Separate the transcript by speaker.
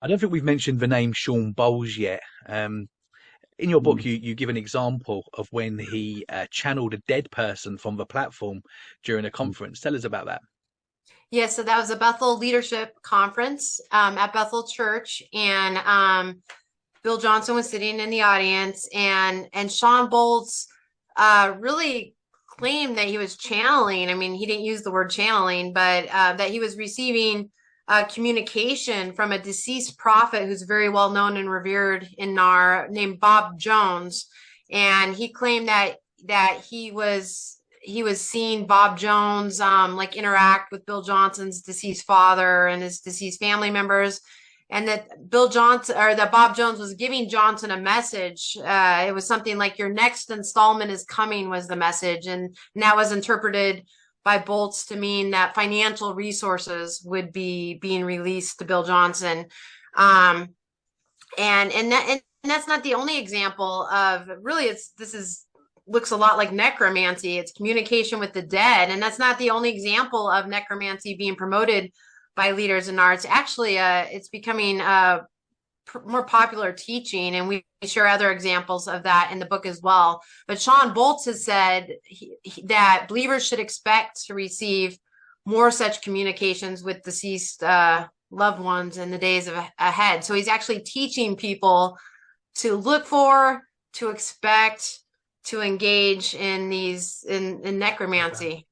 Speaker 1: I don't think we've mentioned the name Shawn Bolz yet. In your book, you give an example of when he channeled a dead person from the platform during a conference. Tell us about that.
Speaker 2: Yeah, so that was a Bethel Leadership Conference at Bethel Church, and Bill Johnson was sitting in the audience, and Shawn Bolz really claimed that he was channeling. I mean, he didn't use the word channeling, but that he was receiving communication from a deceased prophet who's very well known and revered in our named Bob Jones, and he claimed that he was seeing Bob Jones like interact with Bill Johnson's deceased father and his deceased family members, and that Bob Jones was giving Johnson a message. It was something like, "Your next installment is coming," was the message, and that was interpreted by Bolz to mean that financial resources would be being released to Bill Johnson. And that's not the only example of, really, looks a lot like necromancy. It's communication with the dead. And that's not the only example of necromancy being promoted by leaders in arts. Actually, it's becoming more popular teaching, and we share other examples of that in the book as well. But Shawn Bolz has said that believers should expect to receive more such communications with deceased loved ones in the days ahead. So he's actually teaching people to look for, to expect, to engage in necromancy.